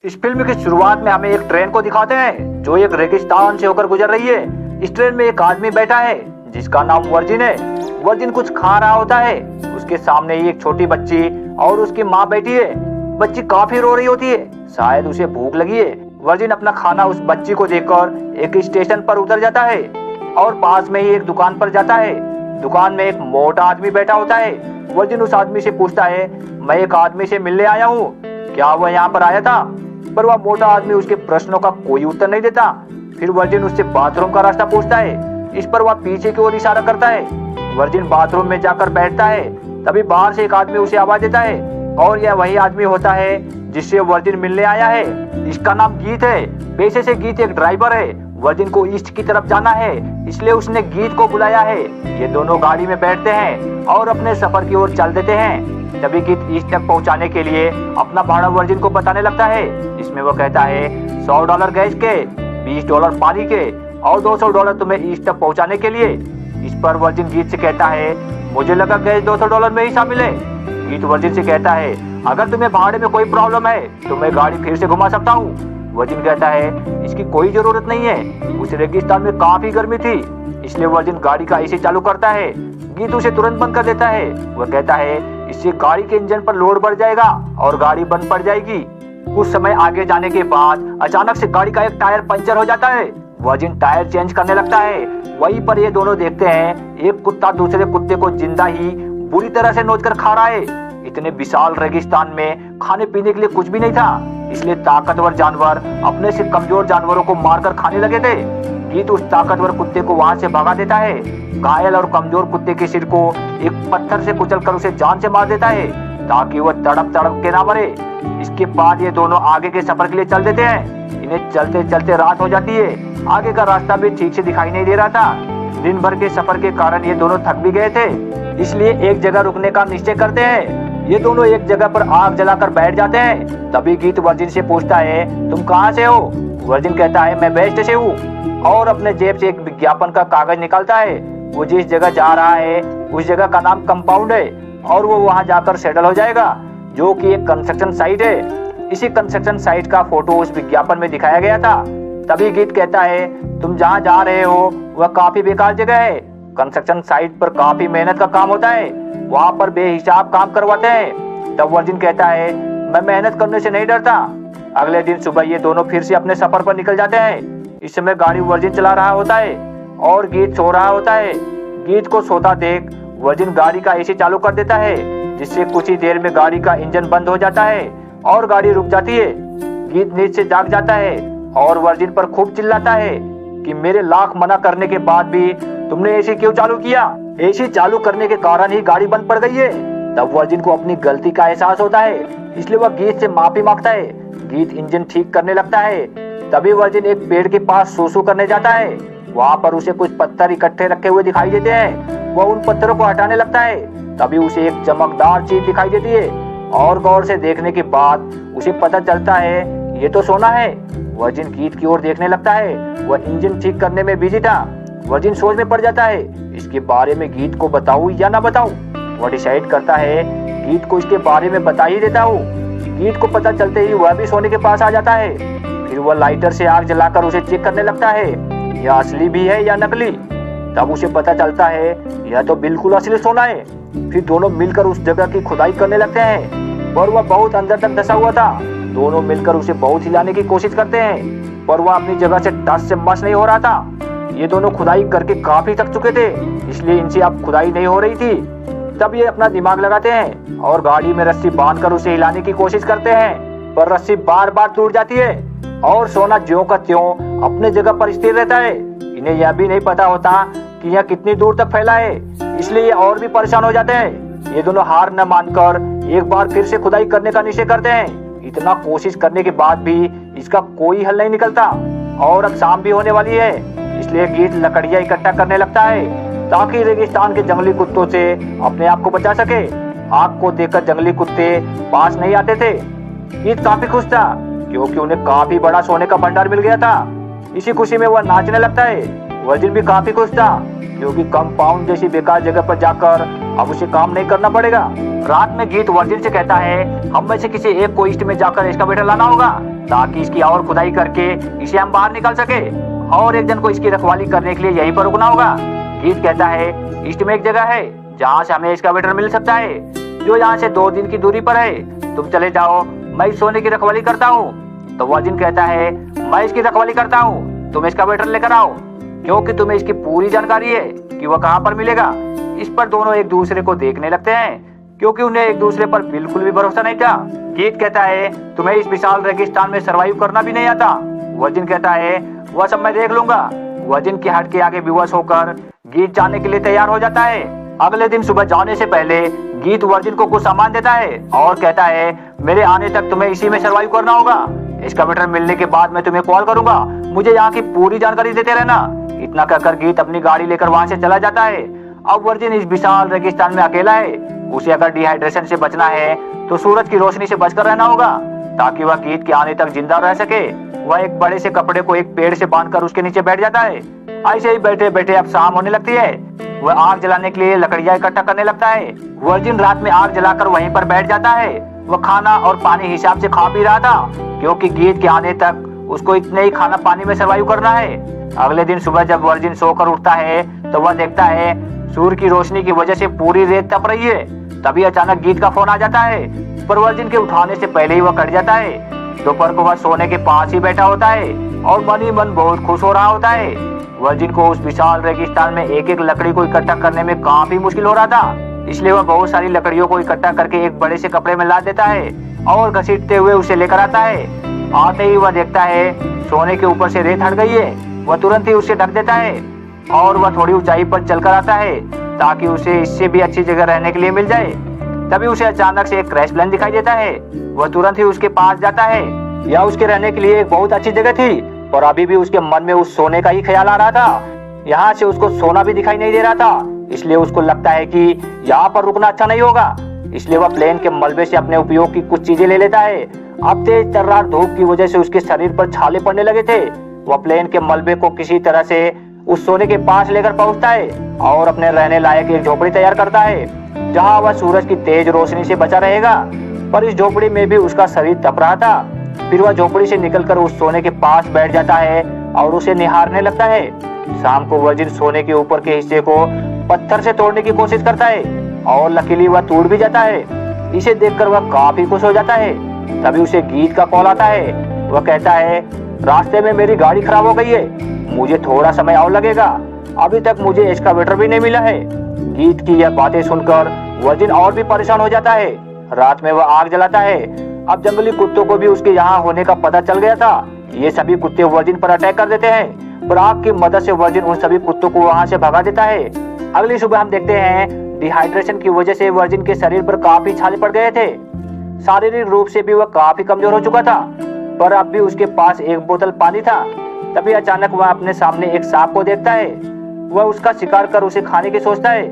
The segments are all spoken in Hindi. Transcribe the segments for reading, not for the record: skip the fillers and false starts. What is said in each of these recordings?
इस फिल्म की शुरुआत में हमें एक ट्रेन को दिखाते हैं जो एक रेगिस्तान से होकर गुजर रही है। इस ट्रेन में एक आदमी बैठा है जिसका नाम वर्जिन है। वर्जिन कुछ खा रहा होता है। उसके सामने ही एक छोटी बच्ची और उसकी माँ बैठी है। बच्ची काफी रो रही होती है, शायद उसे भूख लगी है। वर्जिन अपना खाना उस बच्ची को देकर एक स्टेशन पर उतर जाता है और पास में ही एक दुकान पर जाता है। दुकान में एक मोटा आदमी बैठा होता है। वर्जिन उस आदमी से पूछता है, मैं एक आदमी से मिलने आया हूँ, क्या वह यहाँ पर आया था? पर वह मोटा आदमी उसके प्रश्नों का कोई उत्तर नहीं देता। फिर वर्जिन उससे बाथरूम का रास्ता पूछता है। इस पर वह पीछे की ओर इशारा करता है। वर्जिन बाथरूम में जाकर बैठता है। तभी बाहर से एक आदमी उसे आवाज देता है और यह वही आदमी होता है जिससे वर्जिन मिलने आया है। इसका नाम गीत है। पेशे से गीत एक ड्राइवर है। वर्जिन को ईस्ट की तरफ जाना है, इसलिए उसने गीत को बुलाया है। ये दोनों गाड़ी में बैठते हैं और अपने सफर की ओर चल देते हैं। तभी गीत ईस्ट तक पहुंचाने के लिए अपना भाड़ा वर्जिन को बताने लगता है। इसमें वो कहता है $100 गैस के, $20 पानी के और $200 तुम्हें ईस्ट तक पहुंचाने के लिए। इस पर वर्जिन गीत से कहता है, मुझे लगा गैस $200 में ही शामिल है। गीत वर्जिन से कहता है, अगर तुम्हें भाड़े में कोई प्रॉब्लम है तो मैं गाड़ी फिर से घुमा सकता हूँ। वर्जिन कहता है, इसकी कोई जरूरत नहीं है, उस रेगिस्तान में काफी गर्मी थी, इसलिए वर्जिन गाड़ी का एसी चालू करता है। गीत उसे तुरंत बंद कर देता है। वह कहता है, इससे गाड़ी के इंजन पर लोड बढ़ जाएगा और गाड़ी बंद पड़ जाएगी। कुछ समय आगे जाने के बाद अचानक से गाड़ी का एक टायर पंचर हो जाता है। वर्जिन टायर चेंज करने लगता है। वहीं पर ये दोनों देखते हैं एक कुत्ता दूसरे कुत्ते को जिंदा ही बुरी तरह से नोच कर खा रहा है। इतने विशाल रेगिस्तान में खाने पीने के लिए कुछ भी नहीं था, इसलिए ताकतवर जानवर अपने से कमजोर जानवरों को मारकर खाने लगे थे। गीत उस ताकतवर कुत्ते को वहां से भगा देता है। घायल और कमजोर कुत्ते के सिर को एक पत्थर से कुचलकर उसे जान से मार देता है ताकि वह तड़प तड़प के ना मरे। इसके बाद ये दोनों आगे के सफर के लिए चल देते हैं। इन्हें चलते चलते रात हो जाती है। आगे का रास्ता भी ठीक से दिखाई नहीं दे रहा था। दिन भर के सफर के कारण ये दोनों थक भी गए थे, इसलिए एक जगह रुकने का निश्चय करते हैं। ये दोनों एक जगह पर आग जलाकर बैठ जाते हैं। तभी गीत वर्जिन से पूछता है, तुम कहाँ से हो? वर्जिन कहता है, मैं वेस्ट से हूँ, और अपने जेब से एक विज्ञापन का कागज निकालता है। वो जिस जगह जा रहा है उस जगह का नाम कंपाउंड है और वो वहाँ जाकर सेटल हो जाएगा, जो कि एक कंस्ट्रक्शन साइट है। इसी कंस्ट्रक्शन साइट का फोटो उस विज्ञापन में दिखाया गया था। तभी गीत कहता है, तुम जहाँ जा रहे हो वह काफी बेकार जगह है। कंस्ट्रक्शन साइट पर काफी मेहनत का काम होता है, वहाँ पर बेहिसाब काम करवाते हैं। तब वर्जिन कहता है, मैं मेहनत करने से नहीं डरता। अगले दिन सुबह ये दोनों फिर से अपने सफर पर निकल जाते हैं। इस समय गाड़ी वर्जिन चला रहा होता है और गीत सो रहा होता है। गीत को सोता देख वर्जिन गाड़ी का एसी चालू कर देता है, जिससे कुछ ही देर में गाड़ी का इंजन बंद हो जाता है और गाड़ी रुक जाती है। गीत नींद से जाग जाता है और वर्जिन पर खूब चिल्लाता है कि मेरे लाख मना करने के बाद भी तुमने एसी क्यों चालू किया? एसी चालू करने के कारण ही गाड़ी बंद पड़ गई है। तब वर्जिन को अपनी गलती का एहसास होता है, इसलिए वह गीत से माफी मांगता है। गीत इंजन ठीक करने लगता है। तभी वर्जिन एक पेड़ के पास सूसू करने जाता है। वहाँ पर उसे कुछ पत्थर इकट्ठे रखे हुए दिखाई देते हैं। वह उन पत्थरों को हटाने लगता है। तभी उसे एक चमकदार चीज दिखाई देती है और गौर से देखने के बाद उसे पता चलता है ये तो सोना है। वर्जिन गीत की ओर देखने लगता है। वह इंजन ठीक करने में बिजी था। वर्जिन सोच में पड़ जाता है, इसके बारे में गीत को बताऊं या ना बताऊं। वह डिसाइड करता है गीत को इसके बारे में बता ही देता हूँ। गीत को पता चलते ही वह भी सोने के पास आ जाता है। फिर वह लाइटर से आग जलाकर उसे चेक करने लगता है, यह असली भी है या नकली। तब उसे पता चलता है यह तो बिल्कुल असली सोना है। फिर दोनों मिलकर उस जगह की खुदाई करने लगते हैं, पर वह बहुत अंदर तक धंसा हुआ था। दोनों मिलकर उसे बहुत हिलाने की कोशिश करते हैं, पर वह अपनी जगह से टस से मस नहीं हो रहा था। ये दोनों खुदाई करके काफी थक चुके थे, इसलिए इनसे अब खुदाई नहीं हो रही थी। तब ये अपना दिमाग लगाते हैं और गाड़ी में रस्सी बांधकर उसे हिलाने की कोशिश करते हैं, पर रस्सी बार बार टूट जाती है और सोना ज्यों का त्यों अपने जगह पर स्थिर रहता है। इन्हें यह भी नहीं पता होता कि यह कितनी दूर तक फैला है, इसलिए ये और भी परेशान हो जाते हैं। ये दोनों हार न मानकर एक बार फिर से खुदाई करने का निश्चय करते हैं। इतना कोशिश करने के बाद भी इसका कोई हल नहीं निकलता और अब शाम भी होने वाली है, इसलिए गीत लकड़ियां इकट्ठा करने लगता है ताकि रेगिस्तान के जंगली कुत्तों से अपने आप को बचा सके। आग को देखकर जंगली कुत्ते पास नहीं आते थे। गीत काफी खुश था क्योंकि उन्हें काफी बड़ा सोने का भंडार मिल गया था। इसी खुशी में वह नाचने लगता है। वर्जिन भी काफी खुश था क्योंकि कंपाउंड जैसी बेकार जगह पर जाकर अब उसे काम नहीं करना पड़ेगा। रात में गीत वर्जिन से कहता है हम में से किसी एक को ईस्ट में जाकर एक्सकवेटर लाना होगा ताकि इसकी और खुदाई करके इसे हम बाहर निकाल सके, और एक जन को इसकी रखवाली करने के लिए यहीं पर रुकना होगा। गीत कहता है ईस्ट में एक जगह है जहाँ से हमें एक्सकवेटर मिल सकता है जो यहाँ से 2 दिन की दूरी पर है, तुम चले जाओ, मैं इस सोने की रखवाली करता हूँ। तो वर्जिन कहता है मैं इसकी रखवाली करता हूँ, तुम एक्सकवेटर लेकर आओ, क्योंकि तुम्हें इसकी पूरी जानकारी है कि वह कहाँ पर मिलेगा। इस पर दोनों एक दूसरे को देखने लगते हैं क्योंकि उन्हें एक दूसरे पर बिल्कुल भी भरोसा नहीं था। गीत कहता है तुम्हें इस विशाल रेगिस्तान में सरवाइव करना भी नहीं आता। वर्जिन कहता है वह सब मैं देख लूंगा। वर्जिन की हट के आगे विवश होकर गीत जाने के लिए तैयार हो जाता है। अगले दिन सुबह जाने से पहले गीत वर्जिन को कुछ सामान देता है और कहता है मेरे आने तक तुम्हें इसी में सरवाइव करना होगा। एक्सकवेटर मिलने के बाद मैं तुम्हें कॉल करूंगा, मुझे यहाँ की पूरी जानकारी देते रहना। इतना कहकर गीत अपनी गाड़ी लेकर वहाँ से चला जाता है। अब वर्जिन इस विशाल रेगिस्तान में अकेला है। उसे अगर डिहाइड्रेशन से बचना है तो सूरज की रोशनी से बचकर रहना होगा ताकि वह गीत के आने तक जिंदा रह सके। वह एक बड़े से कपड़े को एक पेड़ से बांधकर उसके नीचे बैठ जाता है। ऐसे ही बैठे बैठे अब शाम होने लगती है। वह आग जलाने के लिए लकड़ियां इकट्ठा करने लगता है। वर्जिन रात में आग जलाकर वहीं पर बैठ जाता है। वह खाना और पानी हिसाब से खा पी रहा था क्योंकि गीत के आने तक उसको इतने ही खाना पानी में सर्वाइव करना है। अगले दिन सुबह जब वर्जिन सोकर उठता है तो वह देखता है सूर्य की रोशनी की वजह से पूरी रेत तप रही है। तभी अचानक गीत का फोन आ जाता है, पर वर्जिन के उठाने से पहले ही वह कट जाता है। दोपहर को वह सोने के पास ही बैठा होता है और मन ही मन बहुत खुश हो रहा होता है। वर्जिन को उस विशाल रेगिस्तान में एक एक लकड़ी को इकट्ठा करने में काफी मुश्किल हो रहा था, इसलिए वह बहुत सारी लकड़ियों को इकट्ठा करके एक बड़े से कपड़े में लाद देता है और घसीटते हुए उसे लेकर आता है। आते ही वह देखता है सोने के ऊपर से रेत हट गई है। वह तुरंत ही उसे ढक देता है और वह थोड़ी ऊंचाई पर चलकर आता है ताकि उसे इससे भी अच्छी जगह रहने के लिए मिल जाए। तभी उसे अचानक से एक क्रैश प्लेन दिखाई देता है। वह तुरंत ही उसके पास जाता है। यह उसके रहने के लिए एक बहुत अच्छी जगह थी, पर अभी भी उसके मन में उस सोने का ही ख्याल आ रहा था। यहाँ से उसको सोना भी दिखाई नहीं दे रहा था, इसलिए उसको लगता है कि यहाँ पर रुकना अच्छा नहीं होगा। इसलिए वह प्लेन के मलबे से अपने उपयोग की कुछ चीजें ले लेता है। अब तेज तर्रार धूप की वजह से उसके शरीर पर छाले पड़ने लगे थे। वह प्लेन के मलबे को किसी तरह से उस सोने के पास लेकर पहुंचता है और अपने रहने लायक एक झोपड़ी तैयार करता है जहां वह सूरज की तेज रोशनी से बचा रहेगा। पर इस झोपड़ी में भी उसका शरीर तप रहा था। फिर वह झोपड़ी से निकलकर उस सोने के पास बैठ जाता है और उसे निहारने लगता है। शाम को वर्जिन सोने के ऊपर के हिस्से को पत्थर से तोड़ने की कोशिश करता है और लकीली वह टूट भी जाता है। इसे देखकर वह काफी खुश हो जाता है। तभी उसे गीत का कॉल आता है। वह कहता है रास्ते में मेरी गाड़ी खराब हो गई है, मुझे थोड़ा समय और लगेगा, अभी तक मुझे एक्सकवेटर भी नहीं मिला है। गीत की यह बातें सुनकर वर्जिन और भी परेशान हो जाता है। रात में वह आग जलाता है। अब जंगली कुत्तों को भी उसके यहाँ होने का पता चल गया था। ये सभी कुत्ते वर्जिन पर अटैक कर देते हैं, पर आग की मदद से वर्जिन उन सभी कुत्तों को वहाँ से भगा देता है। अगली सुबह हम देखते हैं डिहाइड्रेशन की वजह से वर्जिन के शरीर पर काफी छाले पड़ गए थे। शारीरिक रूप से भी वह काफी कमजोर हो चुका था, पर अब भी उसके पास एक बोतल पानी था। तभी अचानक वह अपने सामने एक सांप को देखता है। वह उसका शिकार कर उसे खाने की सोचता है,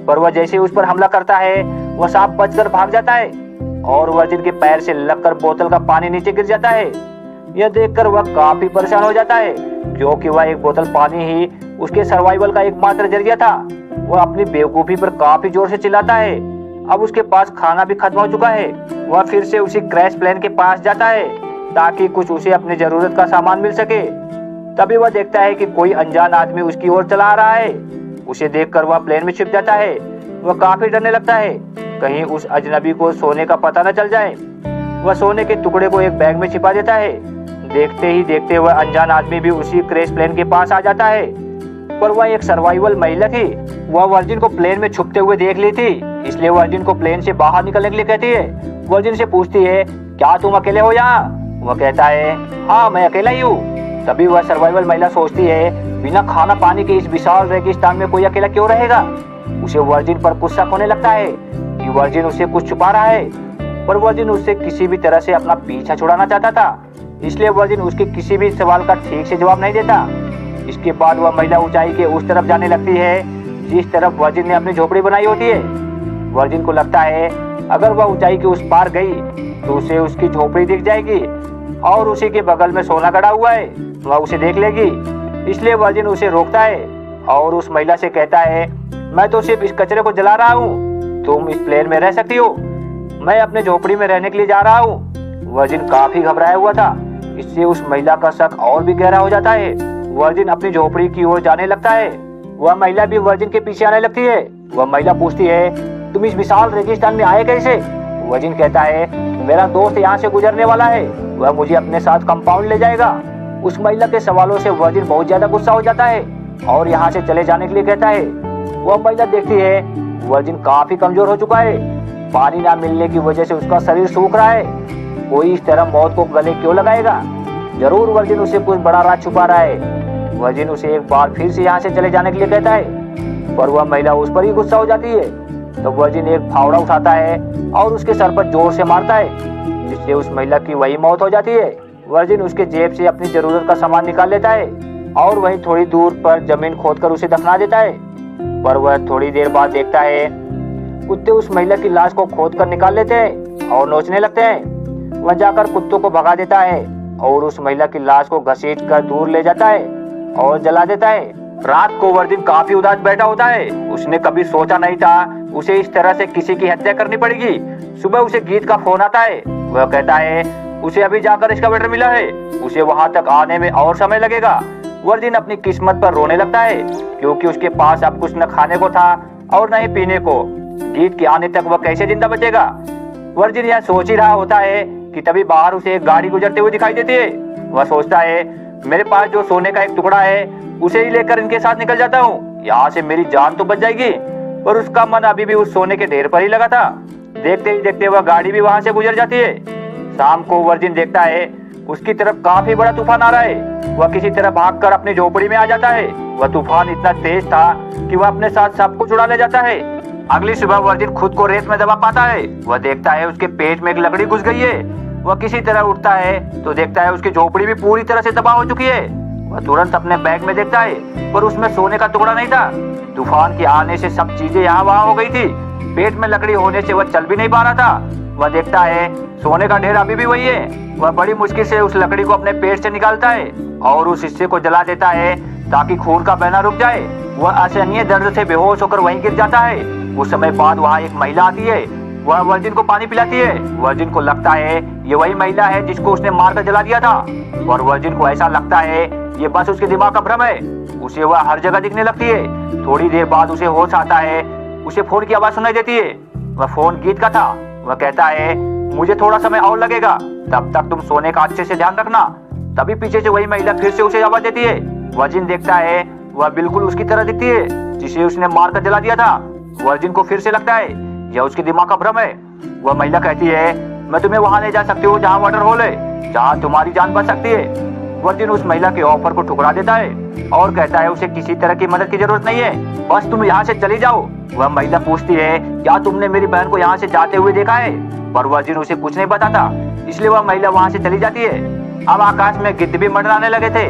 पर वह जैसे उस पर हमला करता है वह सांप बचकर भाग जाता है और वर्जिन के पैर से लगकर बोतल का पानी नीचे गिर जाता है। यह देखकर वह काफी परेशान हो जाता है क्योंकि वह एक बोतल पानी ही उसके सर्वाइवल का एकमात्र जरिया था। वह अपनी बेवकूफी पर काफी जोर से चिल्लाता है। अब उसके पास खाना भी खत्म हो चुका है। वह फिर से उसी क्रैश प्लेन के पास जाता है ताकि कुछ उसे अपनी जरूरत का सामान मिल सके। तभी वह देखता है कि कोई अनजान आदमी उसकी ओर चला आ रहा है। उसे देखकर वह प्लेन में छिप जाता है। वह काफी डरने लगता है कहीं उस अजनबी को सोने का पता न चल जाए। वह सोने के टुकड़े को एक बैग में छिपा देता है। देखते ही देखते वह अनजान आदमी भी उसी क्रैश प्लेन के पास आ जाता है, पर वह एक सर्वाइवल महिला थी। वह वर्जिन को प्लेन में छुपते हुए देख ली थी, इसलिए वर्जिन को प्लेन से बाहर निकलने के लिए कहती है। वर्जिन से पूछती है क्या तुम अकेले हो यहाँ? वह कहता है हाँ मैं अकेला ही हूँ। तभी वह सर्वाइवल महिला सोचती है बिना खाना पानी के इस विशाल रेगिस्तान में कोई अकेला क्यों रहेगा। उसे वर्जिन पर गुस्सा होने लगता है कि वर्जिन उसे कुछ छुपा रहा है, पर वर्जिन उससे किसी भी तरह से अपना पीछा छुड़ाना चाहता था, इसलिए वर्जिन उसके किसी भी सवाल का ठीक से जवाब नहीं देता। इसके बाद वह महिला ऊंचाई के उस तरफ जाने लगती है जिस तरफ वर्जिन ने अपनी झोपड़ी बनाई होती है। वर्जिन को लगता है अगर वह ऊंचाई के उस पार गई तो उसे उसकी झोपड़ी दिख जाएगी और उसी के बगल में सोना गड़ा हुआ है, वह उसे देख लेगी। इसलिए वर्जिन उसे रोकता है और उस महिला से कहता है मैं तो सिर्फ इस कचरे को जला रहा हूँ, तुम इस प्लेन में रह सकती हो, मैं अपने झोपड़ी में रहने के लिए जा रहा हूँ। वर्जिन काफी घबराया हुआ था। इससे उस महिला का शक और भी गहरा हो जाता है। वर्जिन अपनी झोपड़ी की ओर जाने लगता है। वह महिला भी वर्जिन के पीछे आने लगती है। वह महिला पूछती है, तुम इस विशाल रेगिस्तान में आए कैसे? वर्जिन कहता है, मेरा दोस्त यहाँ से गुजरने वाला है, वह मुझे अपने साथ कंपाउंड ले जाएगा। उस महिला के सवालों से वर्जिन बहुत ज्यादा गुस्सा हो जाता है और यहाँ से चले जाने के लिए कहता है। वह महिला देखती है वर्जिन काफी कमजोर हो चुका है। पानी ना मिलने की वजह से उसका शरीर सूख रहा है। कोई इस तरह मौत को गले क्यों लगाएगा? जरूर वर्जिन उसे कुछ बड़ा राज छुपा रहा है। वर्जिन उसे एक बार फिर से यहाँ से चले जाने के लिए कहता है, पर वह महिला उस पर ही गुस्सा हो जाती है। तो वर्जिन एक फावड़ा उठाता है और उसके सर पर जोर से मारता है, जिससे उस महिला की वही मौत हो जाती है। वर्जिन उसके जेब से अपनी जरूरत का सामान निकाल लेता है और वहीं थोड़ी दूर पर जमीन खोदकर उसे दफना देता है। पर वह थोड़ी देर बाद देखता है कुत्ते उस महिला की लाश को खोदकर निकाल लेते हैं और नोचने लगते हैं। वह जाकर कुत्तों को भगा देता है और उस महिला की लाश को घसीट कर दूर ले जाता है और जला देता है। रात को वर्जिन काफी उदास बैठा होता है। उसने कभी सोचा नहीं था उसे इस तरह से किसी की हत्या करनी पड़ेगी। सुबह उसे गीत का फोन आता है। वह कहता है उसे अभी जाकर एक्सकवेटर मिला है, उसे वहां तक आने में और समय लगेगा। वर्जिन अपनी किस्मत पर रोने लगता है क्योंकि उसके पास अब कुछ न खाने को था और न ही पीने को। गीत के आने तक वह कैसे जिंदा बचेगा? वर्जिन यह सोच ही रहा होता है कि तभी बाहर उसे एक गाड़ी गुजरते हुए दिखाई देती है। वह सोचता है मेरे पास जो सोने का एक टुकड़ा है उसे ही लेकर इनके साथ निकल जाता हूँ, यहाँ से मेरी जान तो बच जाएगी। पर उसका मन अभी भी उस सोने के ढेर पर ही लगा था। देखते ही देखते वह गाड़ी भी वहां से गुजर जाती है। शाम को वर्जिन देखता है उसकी तरफ काफी बड़ा तूफान आ रहा है। वह किसी तरह भागकर अपनी झोपड़ी में आ जाता है। वह तूफान इतना तेज था कि वह अपने साथ सब कुछ उड़ा ले जाता है। अगली सुबह वर्जिन खुद को रेत में दबा पाता है। वह देखता है उसके पेट में एक लकड़ी घुस गई है। वह किसी तरह उठता है तो देखता है उसकी झोपड़ी भी पूरी तरह से तबाह हो चुकी है। वह तुरंत अपने बैग में देखता है पर उसमें सोने का टुकड़ा नहीं था। तूफान के आने से सब चीजें यहाँ वहाँ हो गई थी। पेट में लकड़ी होने से वह चल भी नहीं पा रहा था। वह देखता है सोने का ढेर अभी भी वही है। वह बड़ी मुश्किल से उस लकड़ी को अपने पेट से निकालता है और उस हिस्से को जला देता है ताकि खून का बहना रुक जाए। वह असहनीय दर्द से बेहोश होकर वहीं गिर जाता है। कुछ समय बाद वहाँ एक महिला आती है। वह वर्जिन को पानी पिलाती है। वर्जिन को लगता है ये वही महिला है जिसको उसने मारकर जला दिया था और वर्जिन को ऐसा लगता है ये बस उसके दिमाग का भ्रम है। उसे वह हर जगह दिखने लगती है। थोड़ी देर बाद उसे होश आता है। उसे फोन की आवाज सुनाई देती है। वह फोन गीत का था। वह कहता है मुझे थोड़ा समय और लगेगा, तब तक तुम सोने का अच्छे से ध्यान रखना। तभी पीछे से वही महिला फिर से उसे आवाज देती है। वर्जिन देखता है वह बिल्कुल उसकी तरह दिखती है जिसे उसने मारकर जला दिया था। वर्जिन को फिर से लगता है यह उसके दिमाग का भ्रम है। वह महिला कहती है मैं तुम्हें वहां ले जा सकती हूँ जहाँ वाटर होल है, जहाँ तुम्हारी जान बच सकती है। वर्जिन उस महिला के ऑफर को ठुकरा देता है और कहता है उसे किसी तरह की मदद की जरूरत नहीं है, बस तुम यहाँ से चली जाओ। वह महिला पूछती है क्या तुमने मेरी बहन को यहाँ से जाते हुए देखा है? पर वर्जिन उसे कुछ नहीं बताता, इसलिए वह महिला वहाँ से चली जाती है। अब आकाश में गिद्ध भी मंडराने लगे थे।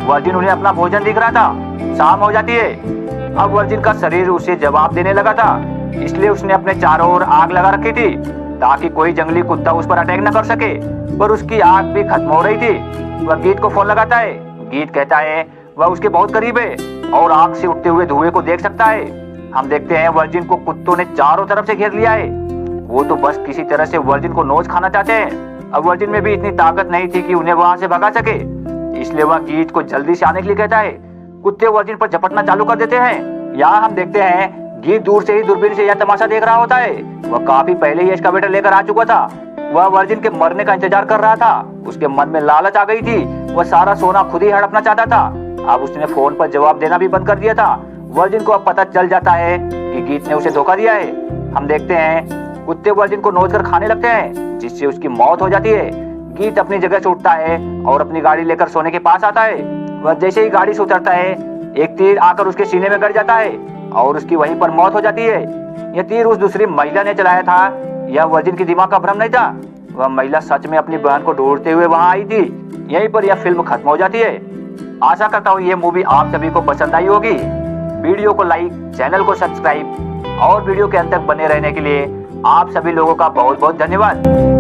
वर्जिन उन्हें अपना भोजन दिख रहा था। शाम हो जाती है। अब वर्जिन का शरीर उसे जवाब देने लगा था, इसलिए उसने अपने चारों ओर आग लगा रखी थी ताकि कोई जंगली कुत्ता उस पर अटैक न कर सके। पर उसकी आग भी खत्म हो रही थी। वह गीत को फोन लगाता है। गीत कहता है वह उसके बहुत करीब है और आग से उठते हुए धुएं को देख सकता है। हम देखते हैं वर्जिन को कुत्तों ने चारों तरफ से घेर लिया है। वो तो बस किसी तरह से वर्जिन को नोच खाना चाहते हैं। अब वर्जिन में भी इतनी ताकत नहीं थी कि उन्हें वहां से भगा सके, इसलिए वह गीत को जल्दी से आने के लिए कहता है। कुत्ते वर्जिन पर झपटना चालू कर देते हैं। यहाँ हम देखते हैं गीत दूर से ही दूरबीन से यह तमाशा देख रहा होता है। वह काफी पहले ही एक्सकवेटर लेकर आ चुका था। वह वर्जिन के मरने का इंतजार कर रहा था। उसके मन में लालच आ गई थी। वह सारा सोना खुद ही हड़पना चाहता था। अब उसने फोन पर जवाब देना भी बंद कर दिया था। वर्जिन को अब पता चल जाता है कि गीत ने उसे धोखा दिया है। हम देखते हैं कुत्ते वर्जिन को नोच कर खाने लगते हैं, जिससे उसकी मौत हो जाती है। गीत अपनी जगह से उठता है और अपनी गाड़ी लेकर सोने के पास आता है। वह जैसे ही गाड़ी से उतरता है एक तीर आकर उसके सीने में गड़ जाता है और उसकी वहीं पर मौत हो जाती है। यह तीर उस दूसरी महिला ने चलाया था। यह वर्जिन के दिमाग का भ्रम नहीं था। वह महिला सच में अपनी बहन को ढूंढते हुए वहां आई थी। यहीं पर यह फिल्म खत्म हो जाती है। आशा करता हूँ ये मूवी आप सभी को पसंद आई होगी। वीडियो को लाइक, चैनल को सब्सक्राइब और वीडियो के अंत तक बने रहने के लिए आप सभी लोगों का बहुत बहुत धन्यवाद।